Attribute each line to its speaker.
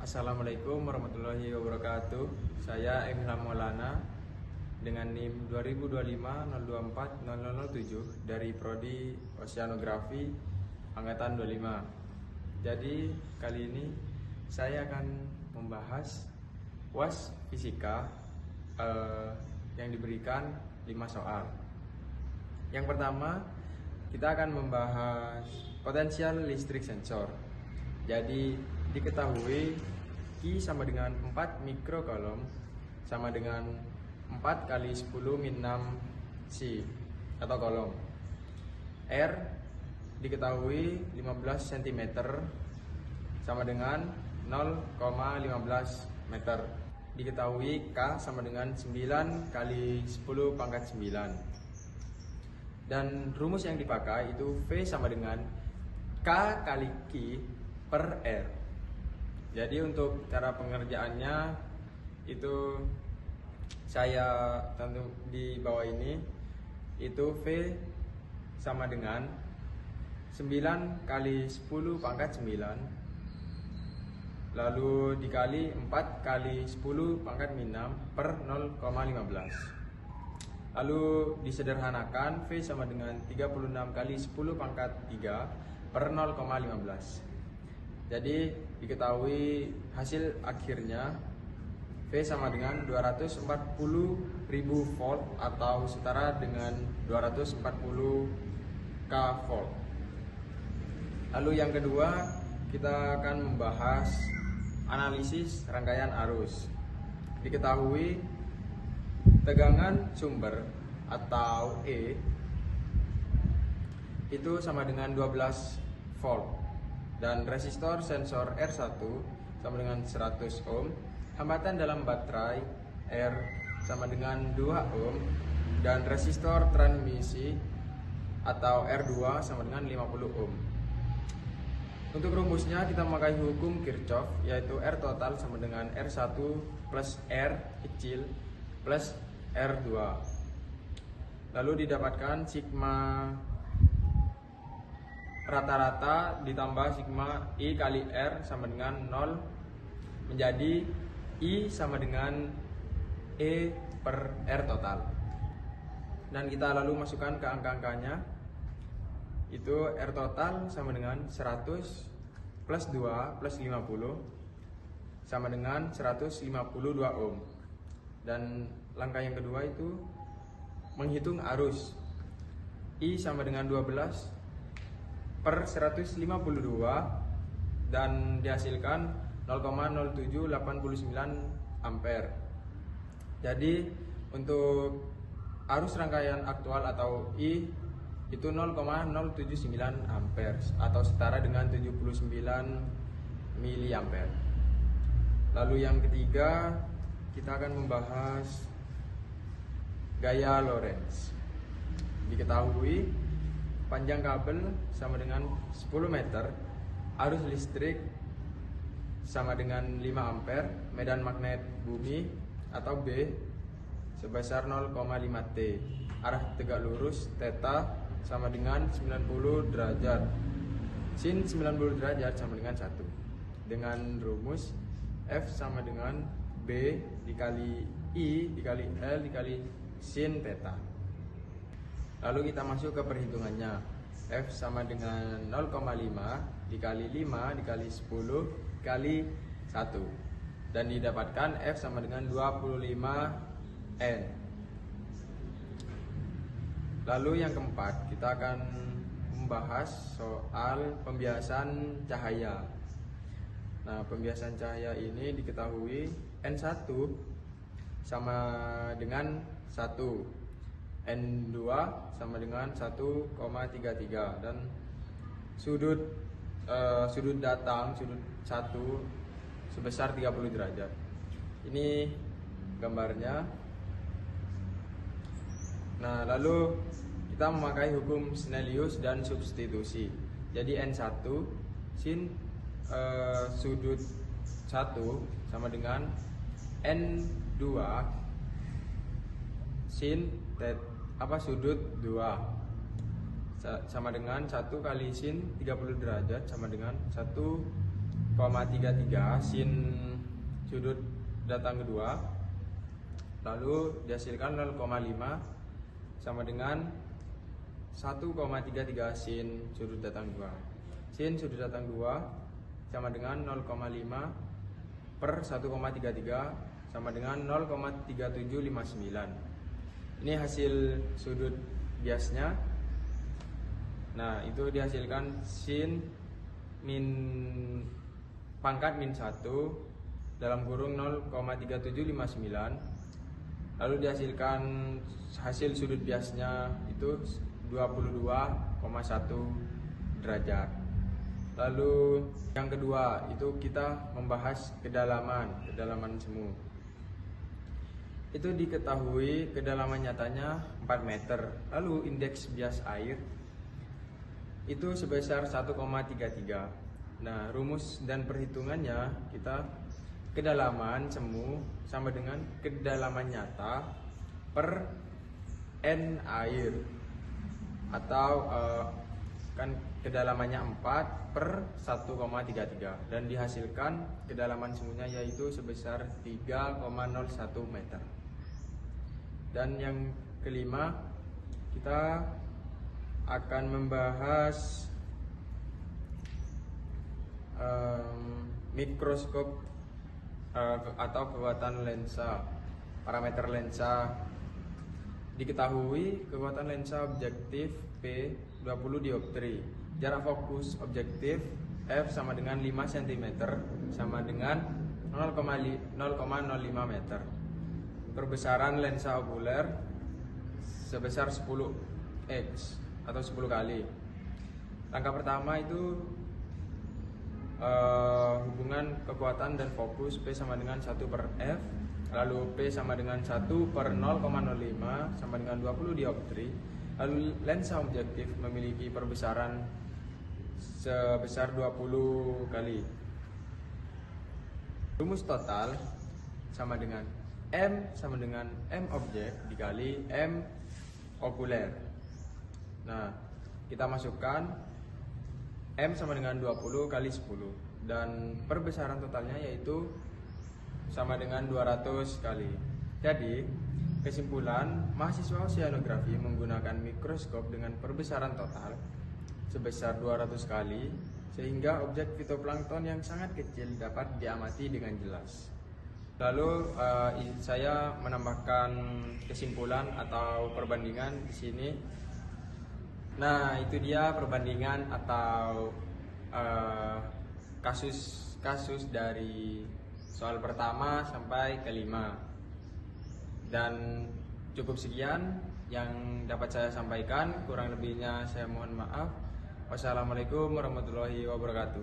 Speaker 1: Assalamualaikum warahmatullahi wabarakatuh. Saya Emilham Maulana dengan NIM 2025024007 dari Prodi Oceanografi Angkatan 25. Jadi kali ini saya akan membahas UAS Fisika yang diberikan 5 soal. Yang pertama, kita akan membahas potensial listrik sensor. Jadi diketahui Q sama dengan 4 mikrocoulomb sama dengan 4 kali 10 min 6 C atau coulomb. R diketahui 15 cm sama dengan 0,15 meter. Diketahui K sama dengan 9 kali 10 pangkat 9. Dan rumus yang dipakai itu V sama dengan K kali Q per R. Jadi untuk cara pengerjaannya itu saya tentu di bawah ini itu V sama dengan 9 kali 10 pangkat 9 lalu dikali 4 kali 10 pangkat min 6 per 0,15. Lalu disederhanakan V sama dengan 36 kali 10 pangkat 3 per 0,15. Jadi diketahui hasil akhirnya V sama dengan 240.000 volt atau setara dengan 240 k volt. Lalu yang kedua, kita akan membahas analisis rangkaian arus. Diketahui tegangan sumber atau E itu sama dengan 12 volt. Dan resistor sensor R1 sama dengan 100 ohm. Hambatan dalam baterai R sama dengan 2 ohm. Dan resistor transmisi atau R2 sama dengan 50 ohm. Untuk rumusnya kita memakai hukum Kirchhoff, yaitu R total sama dengan R1 plus R kecil plus R2. Lalu didapatkan sigma rata-rata ditambah sigma I kali R sama dengan 0 menjadi I sama dengan E per R total. Dan kita lalu masukkan ke angka-angkanya. Itu R total sama dengan 100 plus 2 plus 50 sama dengan 152 ohm. Dan langkah yang kedua itu menghitung arus. I sama dengan 12 per 152 dan dihasilkan 0,0789 ampere. Jadi untuk arus rangkaian aktual atau I itu 0,079 ampere atau setara dengan 79 miliampere. Lalu yang ketiga, kita akan membahas gaya Lorentz. Diketahui panjang kabel sama dengan 10 meter, arus listrik sama dengan 5 ampere, medan magnet bumi atau B sebesar 0,5 T, arah tegak lurus theta sama dengan 90 derajat, sin 90 derajat sama dengan 1. Dengan rumus F sama dengan B dikali I dikali L dikali sin theta. Lalu kita masuk ke perhitungannya. F sama dengan 0,5 dikali 5 dikali 10 dikali 1. Dan didapatkan F sama dengan 25 N. Lalu yang keempat, kita akan membahas soal pembiasan cahaya. Nah, pembiasan cahaya ini diketahui N1 sama dengan 1, N2 sama dengan 1,33 dan sudut datang sudut 1 sebesar 30 derajat. Ini gambarnya. Nah, lalu kita memakai hukum Snellius dan substitusi. Jadi N1 sin sudut 1 sama dengan N2 sin sudut 2 sama dengan 1 kali sin 30 derajat sama dengan 1 0,33 sin sudut datang kedua, lalu dihasilkan 0,5 sama dengan 1,33 sin sudut datang 2. Sin sudut datang 2 sama dengan 0,5 per 1,33 sama dengan 0,3759. Ini hasil sudut biasnya. Nah, itu dihasilkan sin min pangkat min 1 dalam kurung 0,3759. Lalu dihasilkan hasil sudut biasnya itu 22,1 derajat. Lalu yang kedua itu kita membahas kedalaman semu. Itu diketahui kedalaman nyatanya 4 meter. Lalu indeks bias air itu sebesar 1,33. Nah, rumus dan perhitungannya kita kedalaman semu sama dengan kedalaman nyata per N air, atau kan kedalamannya 4 per 1,33, dan dihasilkan kedalaman semuanya yaitu sebesar 3,01 meter. Dan yang kelima, kita akan membahas mikroskop atau kekuatan lensa. Parameter lensa. Diketahui kekuatan lensa objektif P 20 dioptri. Jarak fokus objektif F sama dengan 5 cm sama dengan 0,05 meter. Perbesaran lensa okuler sebesar 10x atau 10 kali. Langkah pertama itu hubungan kekuatan dan fokus P sama dengan 1 per F. Lalu P sama dengan 1 per 0,05 sama dengan 20 dioptri. Lalu lensa objektif memiliki perbesaran sebesar 20 kali. Rumus total sama dengan M sama dengan M objek dikali M okuler. Nah, kita masukkan M sama dengan 20 kali 10, dan perbesaran totalnya yaitu sama dengan 200 kali. Jadi, kesimpulan, mahasiswa oceanografi menggunakan mikroskop dengan perbesaran total sebesar 200 kali, sehingga objek fitoplankton yang sangat kecil dapat diamati dengan jelas. Lalu saya menambahkan kesimpulan atau perbandingan di sini. Nah, itu dia perbandingan atau kasus dari soal pertama sampai kelima. Dan cukup sekian yang dapat saya sampaikan. Kurang lebihnya saya mohon maaf. Wassalamualaikum warahmatullahi wabarakatuh.